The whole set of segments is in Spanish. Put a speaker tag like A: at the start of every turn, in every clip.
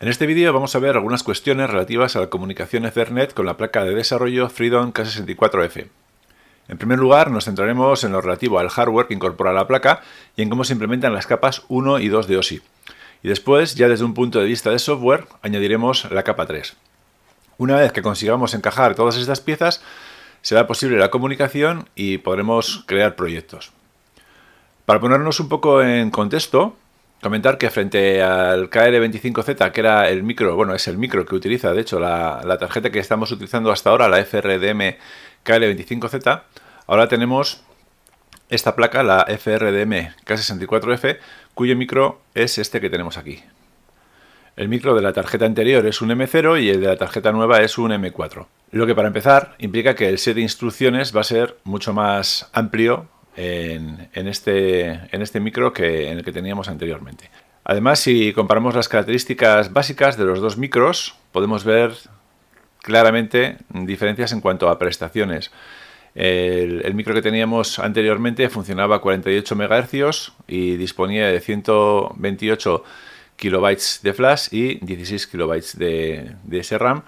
A: En este vídeo vamos a ver algunas cuestiones relativas a la comunicación Ethernet con la placa de desarrollo Freedom K64F. En primer lugar, nos centraremos en lo relativo al hardware que incorpora la placa y en cómo se implementan las capas 1 y 2 de OSI. Y después, ya desde un punto de vista de software, añadiremos la capa 3. Una vez que consigamos encajar todas estas piezas, será posible la comunicación y podremos crear proyectos. Para ponernos un poco en contexto, comentar que frente al KL25Z, que era el micro, bueno, es el micro que utiliza, de hecho, la tarjeta que estamos utilizando hasta ahora, la FRDM KL25Z, ahora tenemos esta placa, la FRDM K64F, cuyo micro es este que tenemos aquí. El micro de la tarjeta anterior es un M0 y el de la tarjeta nueva es un M4. Lo que para empezar implica que el set de instrucciones va a ser mucho más amplio en este micro que en el que teníamos anteriormente. Además, si comparamos las características básicas de los dos micros, podemos ver claramente diferencias en cuanto a prestaciones. El micro que teníamos anteriormente funcionaba a 48 MHz y disponía de 128 kilobytes de flash y 16 kilobytes de SRAM,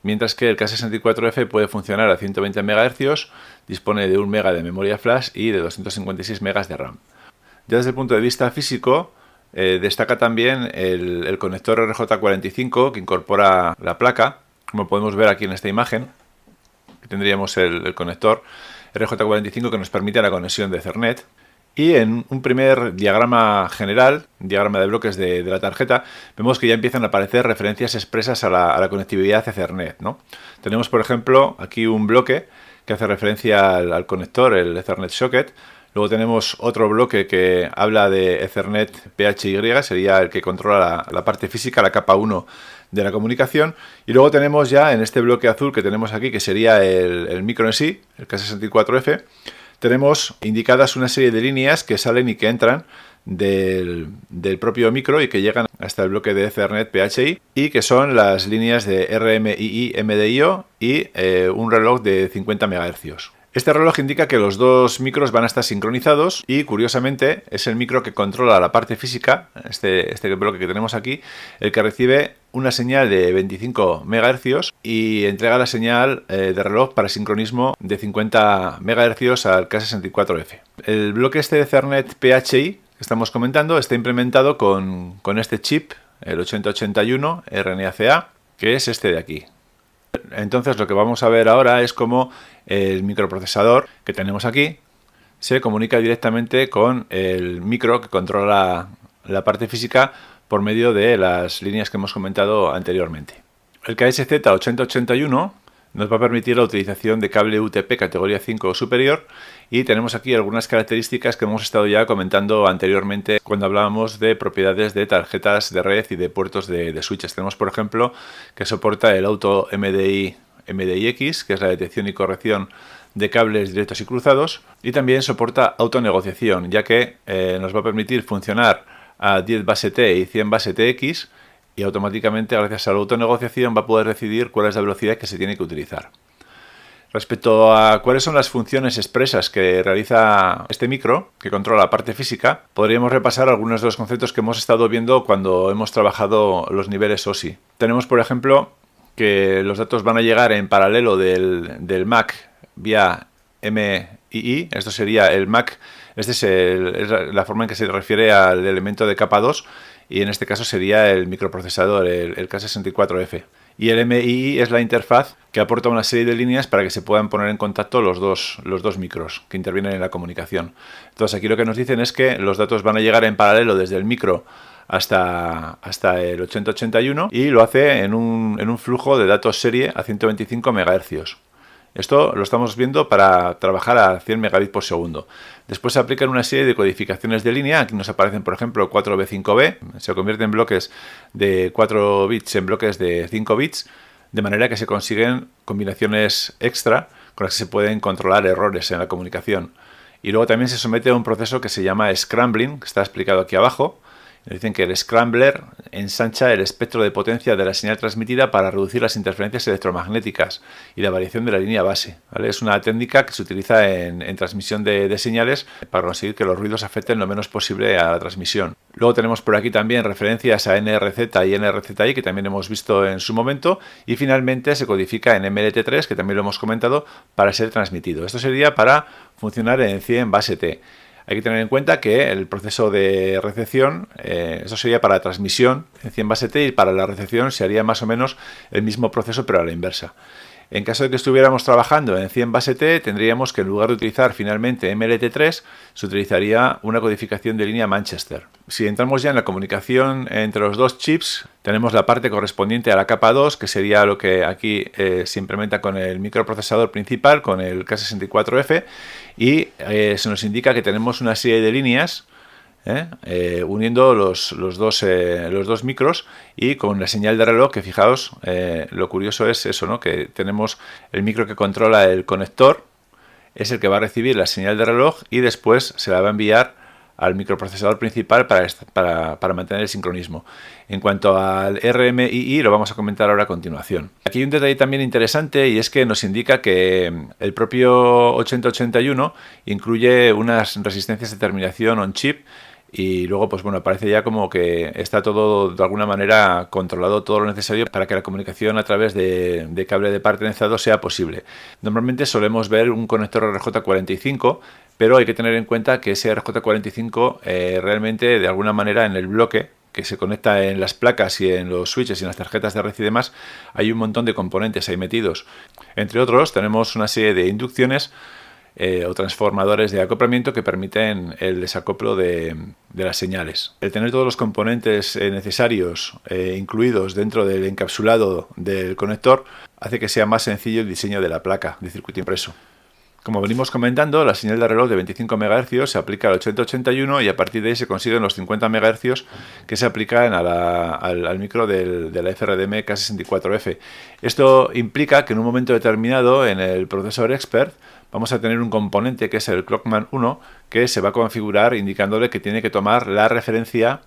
A: mientras que el K64F puede funcionar a 120 MHz, dispone de 1 MB de memoria flash y de 256 MB de RAM. Ya desde el punto de vista físico, destaca también el conector RJ45 que incorpora la placa, como podemos ver aquí en esta imagen. Tendríamos el conector RJ45 que nos permite la conexión de Ethernet. Y en un primer diagrama general, diagrama de bloques de la tarjeta, vemos que ya empiezan a aparecer referencias expresas a la conectividad Ethernet, ¿no? Tenemos, por ejemplo, aquí un bloque que hace referencia al conector, el Ethernet Socket. Luego tenemos otro bloque que habla de Ethernet PHY, sería el que controla la parte física, la capa 1 de la comunicación. Y luego tenemos ya en este bloque azul que tenemos aquí, que sería el micro en sí, el K64F, tenemos indicadas una serie de líneas que salen y que entran del propio micro y que llegan hasta el bloque de Ethernet PHY y que son las líneas de RMII, MDIO y un reloj de 50 MHz. Este reloj indica que los dos micros van a estar sincronizados y, curiosamente, es el micro que controla la parte física, este bloque que tenemos aquí, el que recibe una señal de 25 MHz y entrega la señal de reloj para sincronismo de 50 MHz al K64F. El bloque este de Ethernet PHY que estamos comentando está implementado con este chip, el 8081 RNACA, que es este de aquí. Entonces lo que vamos a ver ahora es cómo el microprocesador que tenemos aquí se comunica directamente con el micro que controla la parte física por medio de las líneas que hemos comentado anteriormente. El KSZ8081 nos va a permitir la utilización de cable UTP categoría 5 o superior y tenemos aquí algunas características que hemos estado ya comentando anteriormente cuando hablábamos de propiedades de tarjetas de red y de puertos de switches. Tenemos, por ejemplo, que soporta el Auto MDIX, que es la detección y corrección de cables directos y cruzados, y también soporta autonegociación, ya que nos va a permitir funcionar a 10 base T y 100 base TX, y automáticamente, gracias a la autonegociación, va a poder decidir cuál es la velocidad que se tiene que utilizar. Respecto a cuáles son las funciones expresas que realiza este micro, que controla la parte física, podríamos repasar algunos de los conceptos que hemos estado viendo cuando hemos trabajado los niveles OSI. Tenemos, por ejemplo, que los datos van a llegar en paralelo del MAC vía MII. Esto sería el MAC, es la forma en que se refiere al elemento de capa 2, y en este caso sería el microprocesador, el K64F. Y el MII es la interfaz que aporta una serie de líneas para que se puedan poner en contacto los dos micros que intervienen en la comunicación. Entonces aquí lo que nos dicen es que los datos van a llegar en paralelo desde el micro hasta el 8081 y lo hace en un flujo de datos serie a 125 MHz. Esto lo estamos viendo para trabajar a 100 megabits por segundo. Después se aplican una serie de codificaciones de línea. Aquí nos aparecen, por ejemplo, 4B5B. Se convierten bloques de 4 bits en bloques de 5 bits, de manera que se consiguen combinaciones extra con las que se pueden controlar errores en la comunicación. Y luego también se somete a un proceso que se llama scrambling, que está explicado aquí abajo, Dicen que el scrambler ensancha el espectro de potencia de la señal transmitida para reducir las interferencias electromagnéticas y la variación de la línea base, ¿vale? Es una técnica que se utiliza en transmisión de señales para conseguir que los ruidos afecten lo menos posible a la transmisión. Luego tenemos por aquí también referencias a NRZ y NRZI, que también hemos visto en su momento, y finalmente se codifica en MLT3, que también lo hemos comentado, para ser transmitido. Esto sería para funcionar en 100 base T. Hay que tener en cuenta que el proceso de recepción, eso sería para transmisión en 100 base T, y para la recepción se haría más o menos el mismo proceso pero a la inversa. En caso de que estuviéramos trabajando en 100 base T, tendríamos que en lugar de utilizar finalmente MLT3, se utilizaría una codificación de línea Manchester. Si entramos ya en la comunicación entre los dos chips, tenemos la parte correspondiente a la capa 2, que sería lo que aquí se implementa con el microprocesador principal, con el K64F, y se nos indica que tenemos una serie de líneas uniendo los dos micros, y con la señal de reloj, que fijaos, lo curioso es eso, ¿no? Que tenemos el micro que controla el conector, es el que va a recibir la señal de reloj y después se la va a enviar al microprocesador principal para mantener el sincronismo. En cuanto al RMII, lo vamos a comentar ahora a continuación. Aquí hay un detalle también interesante, y es que nos indica que el propio 8081 incluye unas resistencias de terminación on-chip, y luego pues bueno, parece ya como que está todo de alguna manera controlado, todo lo necesario para que la comunicación a través de cable de par trenzado sea posible. Normalmente solemos ver un conector RJ45, pero hay que tener en cuenta que ese RJ45 realmente de alguna manera en el bloque que se conecta en las placas y en los switches y en las tarjetas de red y demás, hay un montón de componentes ahí metidos. Entre otros tenemos una serie de inducciones o transformadores de acoplamiento que permiten el desacoplo de las señales. El tener todos los componentes necesarios incluidos dentro del encapsulado del conector hace que sea más sencillo el diseño de la placa de circuito impreso. Como venimos comentando, la señal de reloj de 25 MHz se aplica al 8081, y a partir de ahí se consiguen los 50 MHz que se aplican al micro de la FRDM K64F. Esto implica que en un momento determinado en el procesador Expert vamos a tener un componente que es el Clockman 1, que se va a configurar indicándole que tiene que tomar la referencia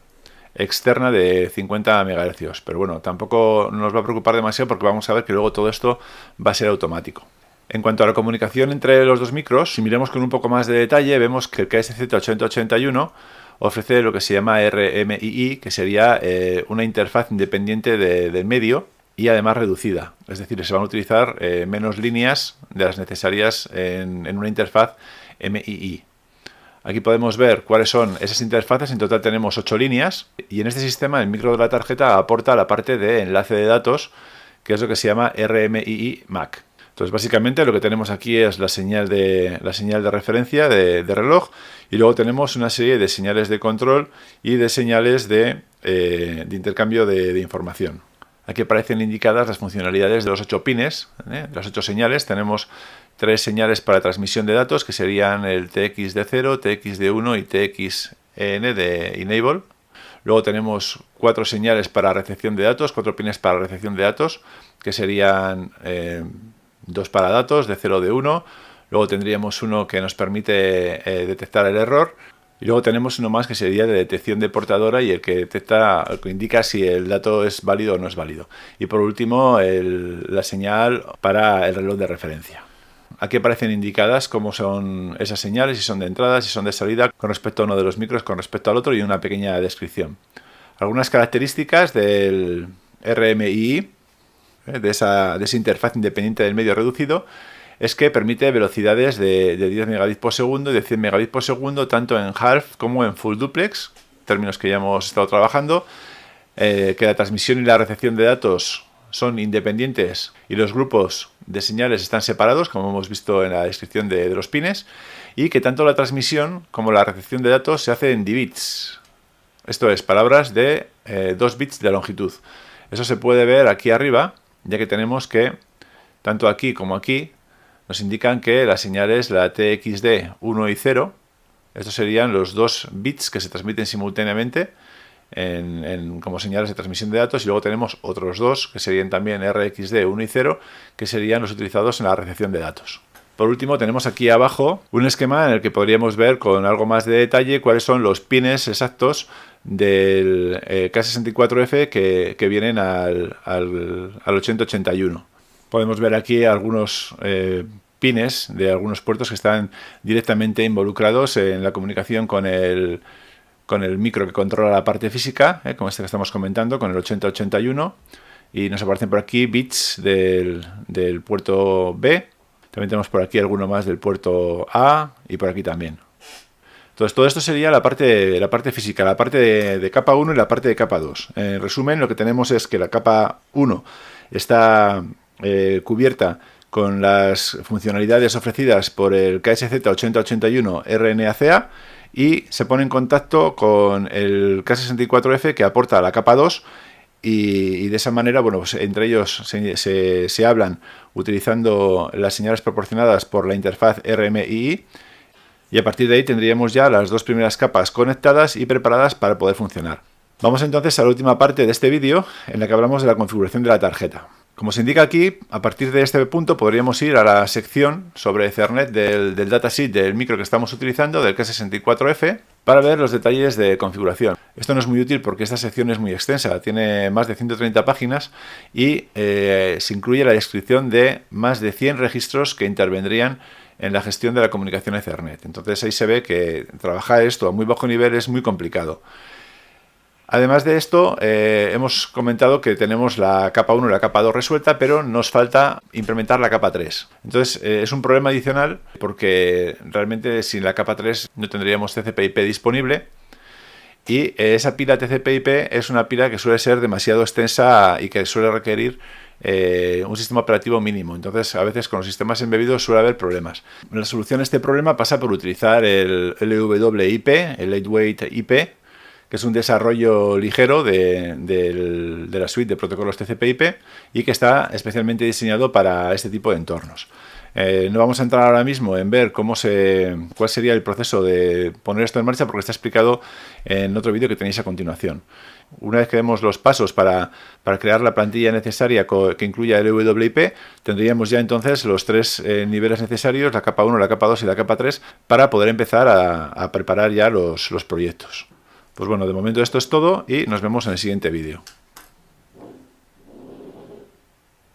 A: externa de 50 MHz. Pero bueno, tampoco nos va a preocupar demasiado, porque vamos a ver que luego todo esto va a ser automático. En cuanto a la comunicación entre los dos micros, si miramos con un poco más de detalle, vemos que el KSZ8081 ofrece lo que se llama RMII, que sería una interfaz independiente del medio y además reducida. Es decir, se van a utilizar menos líneas de las necesarias en una interfaz MII. Aquí podemos ver cuáles son esas interfaces. En total tenemos 8 líneas, y en este sistema el micro de la tarjeta aporta la parte de enlace de datos, que es lo que se llama RMII MAC. Entonces, básicamente lo que tenemos aquí es la señal de referencia de reloj, y luego tenemos una serie de señales de control y de señales de intercambio de información. Aquí aparecen indicadas las funcionalidades de los 8 pines, las 8 señales. Tenemos 3 señales para transmisión de datos, que serían el TXD0, TXD1 y TXN de Enable. Luego tenemos 4 señales para recepción de datos, 4 pines para recepción de datos, que serían 2 para datos de 0 de 1. Luego tendríamos uno que nos permite detectar el error, y luego tenemos uno más que sería de detección de portadora, y el que indica si el dato es válido o no es válido. Y por último la señal para el reloj de referencia. Aquí aparecen indicadas cómo son esas señales, si son de entrada, si son de salida, con respecto a uno de los micros, con respecto al otro, y una pequeña descripción. Algunas características del RMII, de esa interfaz independiente del medio reducido, es que permite velocidades de 10 megabits por segundo y de 100 megabits por segundo, tanto en half como en full duplex, términos que ya hemos estado trabajando, que la transmisión y la recepción de datos son independientes y los grupos de señales están separados, como hemos visto en la descripción de los pines, y que tanto la transmisión como la recepción de datos se hace en D-bits, esto es, palabras de 2 bits de longitud. Eso se puede ver aquí arriba, ya que tenemos que, tanto aquí como aquí, nos indican que las señales, la TXD 1 y 0, estos serían los 2 bits que se transmiten simultáneamente como señales de transmisión de datos, y luego tenemos otros 2 que serían también RXD 1 y 0, que serían los utilizados en la recepción de datos. por último tenemos aquí abajo un esquema en el que podríamos ver con algo más de detalle cuáles son los pines exactos del K64F que vienen al 8081. Podemos ver aquí algunos pines de algunos puertos que están directamente involucrados en la comunicación con el micro que controla la parte física, como este que estamos comentando, con el 8081. Y nos aparecen por aquí bits del puerto B. También tenemos por aquí alguno más del puerto A y por aquí también. Entonces, todo esto sería la parte física, la parte de capa 1 y la parte de capa 2. En resumen, lo que tenemos es que la capa 1 está cubierta con las funcionalidades ofrecidas por el KSZ8081 RNACA y se pone en contacto con el K64F que aporta la capa 2 y de esa manera, bueno, pues entre ellos se hablan utilizando las señales proporcionadas por la interfaz RMII y a partir de ahí tendríamos ya las dos primeras capas conectadas y preparadas para poder funcionar. Vamos entonces a la última parte de este vídeo en la que hablamos de la configuración de la tarjeta. Como se indica aquí, a partir de este punto podríamos ir a la sección sobre Ethernet del datasheet del micro que estamos utilizando, del K64F, para ver los detalles de configuración. Esto no es muy útil porque esta sección es muy extensa, tiene más de 130 páginas y se incluye la descripción de más de 100 registros que intervendrían en la gestión de la comunicación Ethernet. Entonces ahí se ve que trabajar esto a muy bajo nivel es muy complicado. Además de esto, hemos comentado que tenemos la capa 1 y la capa 2 resuelta, pero nos falta implementar la capa 3. Entonces, es un problema adicional porque realmente sin la capa 3 no tendríamos TCP/IP disponible y esa pila TCP/IP es una pila que suele ser demasiado extensa y que suele requerir un sistema operativo mínimo. Entonces, a veces con los sistemas embebidos suele haber problemas. La solución a este problema pasa por utilizar el LWIP, el Lightweight IP, que es un desarrollo ligero de la suite de protocolos TCP/IP y que está especialmente diseñado para este tipo de entornos. No vamos a entrar ahora mismo en ver cuál sería el proceso de poner esto en marcha porque está explicado en otro vídeo que tenéis a continuación. Una vez que demos los pasos para crear la plantilla necesaria que incluya el LWIP, tendríamos ya entonces los tres niveles necesarios, la capa 1, la capa 2 y la capa 3, para poder empezar a preparar ya los proyectos. Pues bueno, de momento esto es todo y nos vemos en el siguiente vídeo.